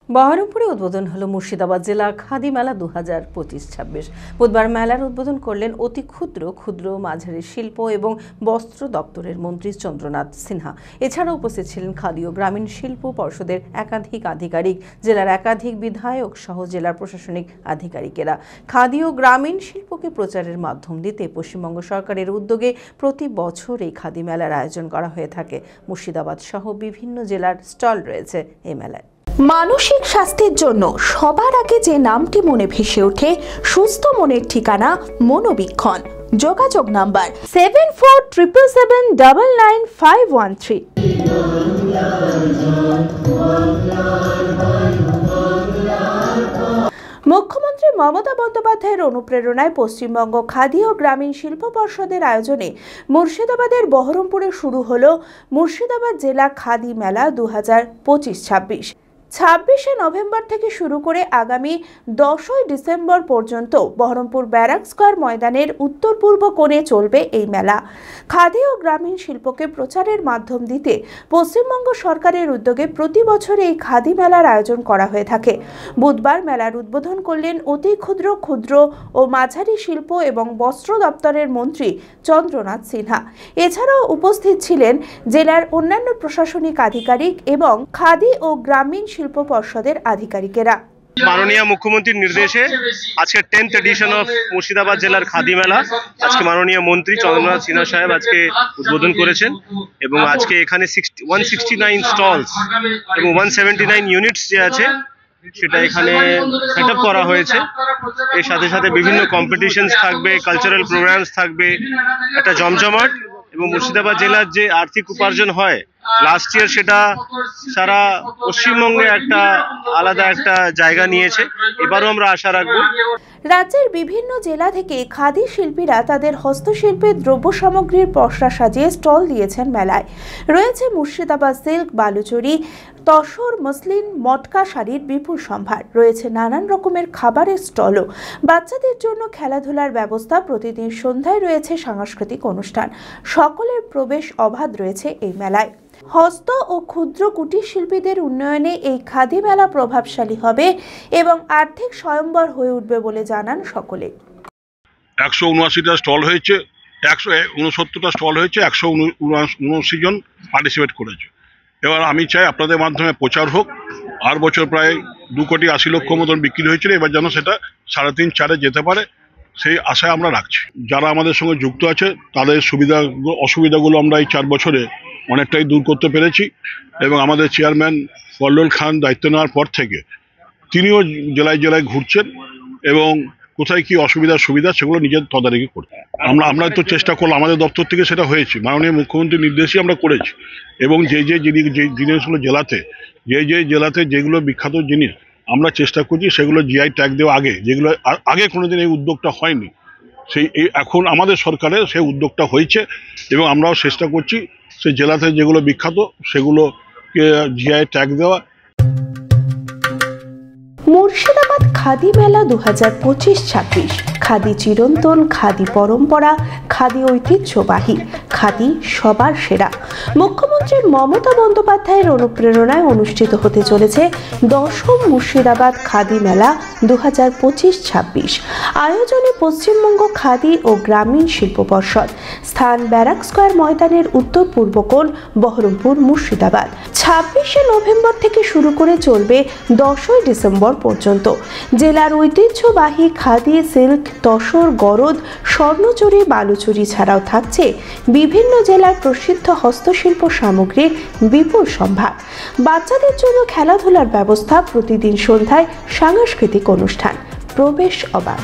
বহরমপুরে উদ্বোধন হলো মুর্শিদাবাদ জেলা খাদি মেলা 2025-26। বুধবার মেলার উদ্বোধন করলেন অতি ক্ষুদ্র মাঝারি শিল্প এবং বস্ত্র দপ্তরের মন্ত্রী চন্দ্রনাথ সিনহা। এছাড়াও উপস্থিত ছিলেন খাদি ও গ্রামীণ শিল্প পর্ষদের একাধিক আধিকারিক, জেলার একাধিক বিধায়ক সহ জেলার প্রশাসনিক আধিকারিকেরা। খাদি ও গ্রামীণ শিল্পকে প্রচারের মাধ্যম দিতে পশ্চিমবঙ্গ সরকারের উদ্যোগে প্রতি বছর এই খাদি মেলার আয়োজন করা হয়ে থাকে। মুর্শিদাবাদ সহ বিভিন্ন জেলার স্টল রয়েছে এই মেলায়। মানসিক স্বাস্থ্যের জন্য সবার আগে যে নামটি মনে ভেসে ওঠে, সুস্থ মনের ঠিকানা মনোবীক্ষণ। যোগাযোগ নাম্বার 7477799513। মুখ্যমন্ত্রী মমতা বন্দ্যোপাধ্যায়ের অনুপ্রেরণায় পশ্চিমবঙ্গ খাদি ও গ্রামীণ শিল্প পর্ষদের আয়োজনে মুর্শিদাবাদের বহরমপুরে শুরু হলো মুর্শিদাবাদ জেলা খাদি মেলা 2025-26। 26শে নভেম্বর থেকে শুরু করে আগামী 10ই ডিসেম্বর পর্যন্ত বহরমপুর ব্যারাক স্কয়ার ময়দানের উত্তর পূর্ব কোণে চলবে এই মেলা। খাদি ও গ্রামীণ শিল্পকে প্রচারের মাধ্যম দিতে পশ্চিমবঙ্গ সরকারের উদ্যোগে প্রতি বছর এই খাদি মেলার আয়োজন করা হয়ে থাকে। বুধবার মেলার উদ্বোধন করলেন অতি ক্ষুদ্র ও মাঝারি শিল্প এবং বস্ত্র দপ্তরের মন্ত্রী চন্দ্রনাথ সিনহা। এছাড়াও উপস্থিত ছিলেন জেলার অন্যান্য প্রশাসনিক আধিকারিক এবং খাদি ও গ্রামীণ শিল্প পর্ষদের আধিকারিকেরা। মাননীয় মুখ্যমন্ত্রীর নির্দেশে আজকে 10th এডিশন অফ মুর্শিদাবাদ জেলার খাদি মেলা আজকে মাননীয় মন্ত্রী চন্দ্রনাথ সিনহা সাহেব আজকে উদ্বোধন করেছেন এবং আজকে এখানে 169 স্টলস এবং 179 ইউনিটস যে আছে সেটা এখানে সেট আপ করা হয়েছে। এর সাথে সাথে বিভিন্ন কম্পিটিশনস থাকবে, কালচারাল প্রোগ্রামস থাকবে, একটা জমজমাট। এবং মুর্শিদাবাদ জেলার যে আর্থিক উপার্জন হয় লাস্ট ইয়ার সেটা সারা পশ্চিমবঙ্গে একটা আলাদা একটা জায়গা নিয়েছে। এবারও আমরা আশা রাখবো। রাজ্যের বিভিন্ন জেলা থেকে খাদি শিল্পীরা তাদের হস্তশিল্পের দ্রব্য সামগ্রীর পসরা সাজিয়ে স্টল দিয়েছেন মেলায়। রয়েছে মুর্শিদাবাদ সিল্ক, বালুচরি, তসর, মসলিন, মটকা শাড়ির বিপুল সম্ভার। রয়েছে নানান রকমের খাবারের স্টলও। বাচ্চাদের জন্য খেলাধুলার ব্যবস্থা। প্রতিদিন সন্ধ্যায় রয়েছে সাংস্কৃতিক অনুষ্ঠান। সকলের প্রবেশ অবাধ রয়েছে এই মেলায়। হস্ত ও ক্ষুদ্র কুটির শিল্পীদের উন্নয়নে এই খাদি মেলা প্রভাবশালী হবে এবং আর্থিক স্বয়ম্বর হয়ে উঠবে বলে জানান সকলে। 179টা স্টল হয়েছে, 169টা স্টল হয়েছে, 179 জন পার্টিসিপেট করেছে। এবার আমি চাই আপনাদের মাধ্যমে প্রচার হোক। আর বছর প্রায় 2,80,00,000 মতন বিক্রি হয়েছিল, এবার যেন সেটা 3.5-4 যেতে পারে সেই আশায় আমরা রাখছি। যারা আমাদের সঙ্গে যুক্ত আছে তাদের অসুবিধাগুলো আমরা এই 4 বছরে অনেকটাই দূর করতে পেরেছি এবং আমাদের চেয়ারম্যান কল্লোল খান দায়িত্ব নেওয়ার পর থেকে তিনিও জেলায় জেলায় ঘুরছেন এবং কোথায় কি সুবিধা সেগুলো নিজের তদারকি করছেন। আমরা তো চেষ্টা করলাম, আমাদের দপ্তর থেকে সেটা হয়েছে, মাননীয় মুখ্যমন্ত্রীর নির্দেশই আমরা করেছি। এবং যে জিনিসগুলো জেলাতে যেগুলো বিখ্যাত জিনিস আমরা চেষ্টা করছি সেগুলো জিআই ট্যাগ দেওয়া যেগুলো আগে কোনোদিন এই উদ্যোগটা হয়নি, এখন আমাদের সরকারের সেই উদ্যোগটা হয়েছে এবং আমরাও চেষ্টা করছি সেই জেলাতে যেগুলো বিখ্যাত সেগুলোকে জিআই ট্যাগ দেওয়া। মুর্শিদাবাদ খাদি মেলা 2025-26। খাদি চিরন্তন, খাদি পরম্পরা, খাদি ঐতিহ্যবাহী, খাদি সবার সেরা। মুখ্যমন্ত্রী মমতা বন্দ্যোপাধ্যায়ের অনুপ্রেরণায় অনুষ্ঠিত হতে চলেছে 10ম মুর্শিদাবাদ খাদি মেলা 2025-26। আয়োজনে পশ্চিমবঙ্গ খাদি ও গ্রামীণ শিল্প পর্ষদ। স্থান ব্যারাক স্কয়ার ময়দানের উত্তর পূর্ব কোণ, বহরমপুর, মুর্শিদাবাদ। 26শে নভেম্বর থেকে শুরু করে চলবে 10ই ডিসেম্বর পর্যন্ত। জেলার ঐতিহ্যবাহী খাদি, সিল্ক, তসর, গরদ, স্বর্ণচুরি, বালুচুরি ছাড়াও থাকছে বিভিন্ন জেলার প্রসিদ্ধ হস্তশিল্প সামগ্রীর বিপুল সম্ভার। বাচ্চাদের জন্য খেলাধুলার ব্যবস্থা। প্রতিদিন সন্ধ্যায় সাংস্কৃতিক অনুষ্ঠান। প্রবেশ অবাধ।